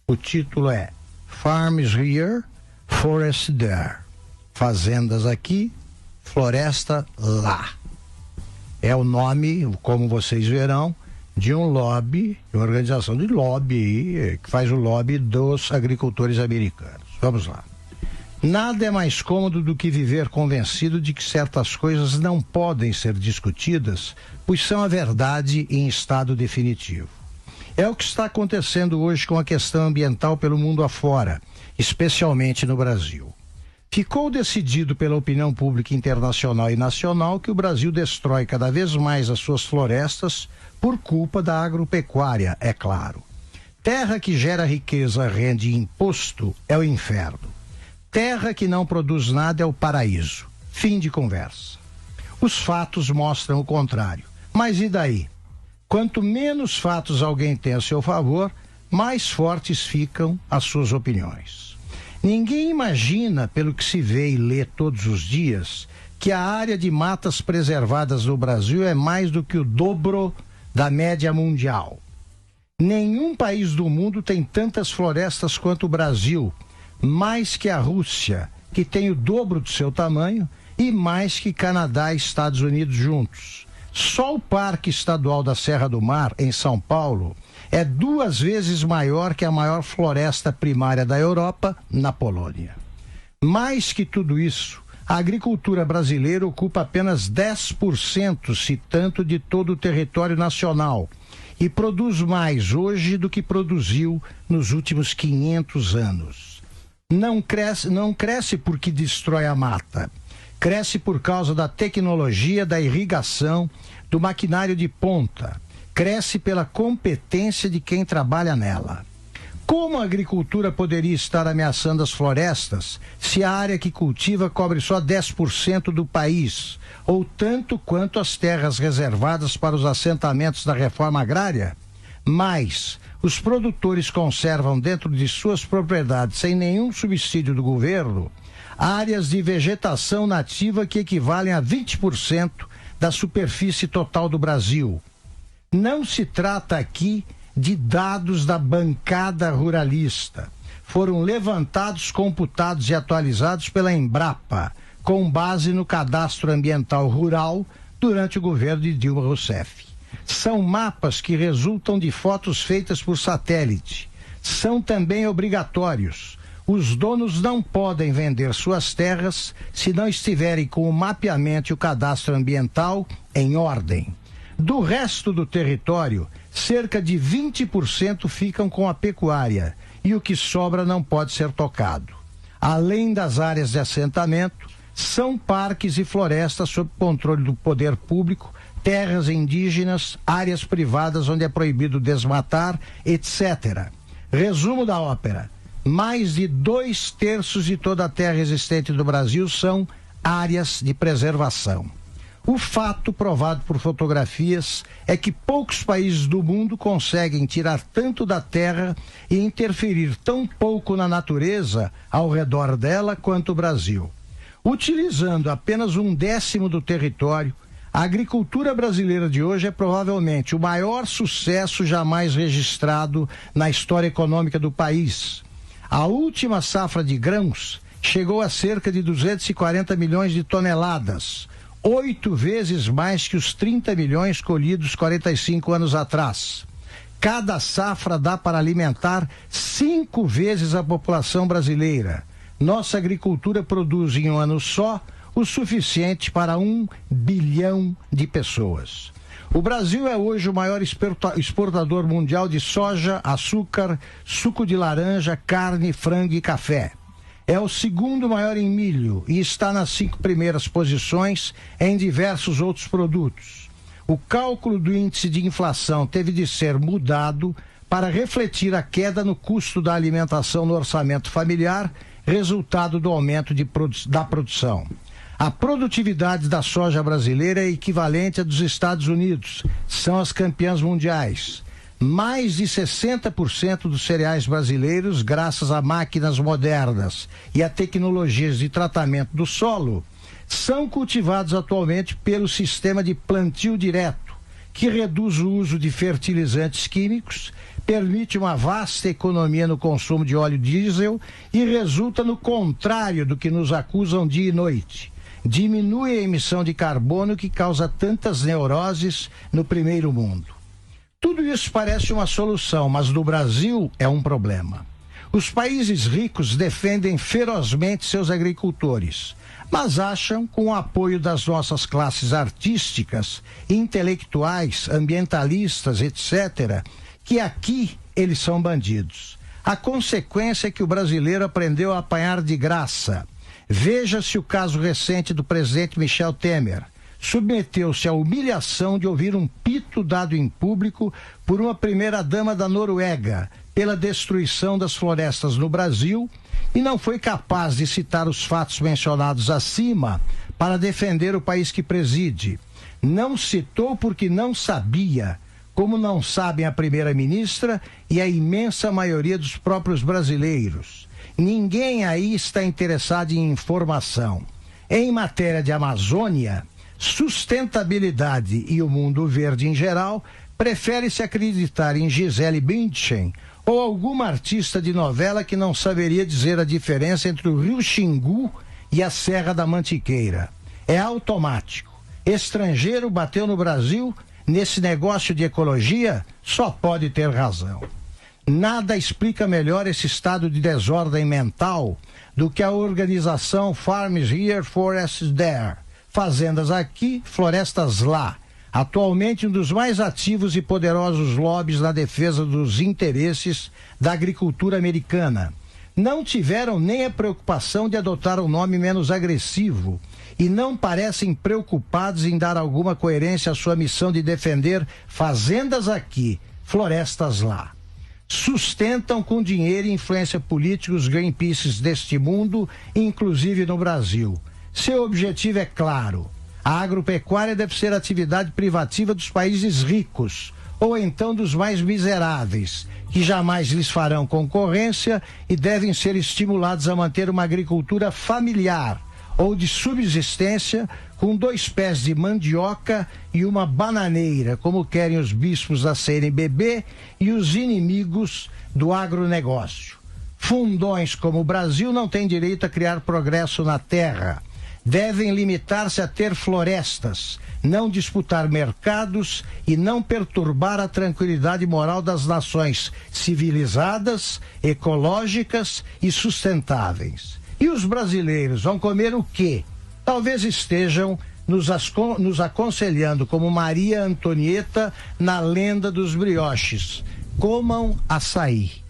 O título é Farms Here, Forest There. Fazendas aqui, floresta lá. É o nome, como vocês verão, de um lobby, de uma organização de lobby que faz o lobby dos agricultores americanos. Vamos lá. Nada é mais cômodo do que viver convencido de que certas coisas não podem ser discutidas, pois são a verdade em estado definitivo. É o que está acontecendo hoje com a questão ambiental pelo mundo afora, especialmente no Brasil. Ficou decidido pela opinião pública internacional e nacional que o Brasil destrói cada vez mais as suas florestas por culpa da agropecuária, é claro. Terra que gera riqueza, rende imposto, é o inferno. Terra que não produz nada é o paraíso. Fim de conversa. Os fatos mostram o contrário. Mas e daí? Quanto menos fatos alguém tem a seu favor, mais fortes ficam as suas opiniões. Ninguém imagina, pelo que se vê e lê todos os dias, que a área de matas preservadas no Brasil é mais do que o dobro da média mundial. Nenhum país do mundo tem tantas florestas quanto o Brasil, mais que a Rússia, que tem o dobro do seu tamanho, e mais que Canadá e Estados Unidos juntos. Só o Parque Estadual da Serra do Mar, em São Paulo, é 2 vezes maior que a maior floresta primária da Europa, na Polônia. Mais que tudo isso, a agricultura brasileira ocupa apenas 10%, se tanto, de todo o território nacional, e produz mais hoje do que produziu nos últimos 500 anos. Não cresce porque destrói a mata. Cresce por causa da tecnologia, da irrigação, do maquinário de ponta. Cresce pela competência de quem trabalha nela. Como a agricultura poderia estar ameaçando as florestas se a área que cultiva cobre só 10% do país, ou tanto quanto as terras reservadas para os assentamentos da reforma agrária? Mas os produtores conservam dentro de suas propriedades, sem nenhum subsídio do governo, áreas de vegetação nativa que equivalem a 20% da superfície total do Brasil. Não se trata aqui de dados da bancada ruralista. Foram levantados, computados e atualizados pela Embrapa, com base no Cadastro Ambiental Rural durante o governo de Dilma Rousseff. São mapas que resultam de fotos feitas por satélite. São também obrigatórios. Os donos não podem vender suas terras se não estiverem com o mapeamento e o cadastro ambiental em ordem. Do resto do território, cerca de 20% ficam com a pecuária e o que sobra não pode ser tocado. Além das áreas de assentamento, são parques e florestas sob controle do poder público, terras indígenas, áreas privadas onde é proibido desmatar, etc. Resumo da ópera: mais de 2/3 de toda a terra existente do Brasil são áreas de preservação. O fato, provado por fotografias, é que poucos países do mundo conseguem tirar tanto da terra e interferir tão pouco na natureza ao redor dela quanto o Brasil. Utilizando apenas 1/10 do território, a agricultura brasileira de hoje é provavelmente o maior sucesso jamais registrado na história econômica do país. A última safra de grãos chegou a cerca de 240 milhões de toneladas, 8 vezes mais que os 30 milhões colhidos 45 anos atrás. Cada safra dá para alimentar 5 vezes a população brasileira. Nossa agricultura produz em um ano só o suficiente para 1 bilhão de pessoas. O Brasil é hoje o maior exportador mundial de soja, açúcar, suco de laranja, carne, frango e café. É o segundo maior em milho e está nas 5 primeiras posições em diversos outros produtos. O cálculo do índice de inflação teve de ser mudado para refletir a queda no custo da alimentação no orçamento familiar, resultado do aumento da produção. A produtividade da soja brasileira é equivalente à dos Estados Unidos. São as campeãs mundiais. Mais de 60% dos cereais brasileiros, graças a máquinas modernas e a tecnologias de tratamento do solo, são cultivados atualmente pelo sistema de plantio direto, que reduz o uso de fertilizantes químicos, permite uma vasta economia no consumo de óleo diesel e resulta no contrário do que nos acusam dia e noite. Diminui a emissão de carbono que causa tantas neuroses no primeiro mundo. Tudo isso parece uma solução, mas no Brasil é um problema. Os países ricos defendem ferozmente seus agricultores, mas acham, com o apoio das nossas classes artísticas, intelectuais, ambientalistas, etc., que aqui eles são bandidos. A consequência é que o brasileiro aprendeu a apanhar de graça. Veja-se o caso recente do presidente Michel Temer. Submeteu-se à humilhação de ouvir um pito dado em público por uma primeira-dama da Noruega pela destruição das florestas no Brasil e não foi capaz de citar os fatos mencionados acima para defender o país que preside. Não citou porque não sabia, como não sabem a primeira-ministra e a imensa maioria dos próprios brasileiros. Ninguém aí está interessado em informação. Em matéria de Amazônia, sustentabilidade e o mundo verde em geral, prefere-se acreditar em Gisele Bündchen ou alguma artista de novela que não saberia dizer a diferença entre o Rio Xingu e a Serra da Mantiqueira. É automático. Estrangeiro bateu no Brasil, nesse negócio de ecologia, só pode ter razão. Nada explica melhor esse estado de desordem mental do que a organização Farms Here, Forests There. Fazendas aqui, florestas lá. Atualmente um dos mais ativos e poderosos lobbies na defesa dos interesses da agricultura americana. Não tiveram nem a preocupação de adotar um nome menos agressivo e não parecem preocupados em dar alguma coerência à sua missão de defender fazendas aqui, florestas lá. Sustentam com dinheiro e influência política os Greenpeaces deste mundo, inclusive no Brasil. Seu objetivo é claro: a agropecuária deve ser atividade privativa dos países ricos, ou então dos mais miseráveis, que jamais lhes farão concorrência e devem ser estimulados a manter uma agricultura familiar ou de subsistência com 2 pés de mandioca e uma bananeira, como querem os bispos da CNBB e os inimigos do agronegócio. Fundões como o Brasil não têm direito a criar progresso na terra. Devem limitar-se a ter florestas, não disputar mercados e não perturbar a tranquilidade moral das nações civilizadas, ecológicas e sustentáveis. E os brasileiros vão comer o quê? Talvez estejam nos aconselhando como Maria Antonieta na lenda dos brioches: comam açaí.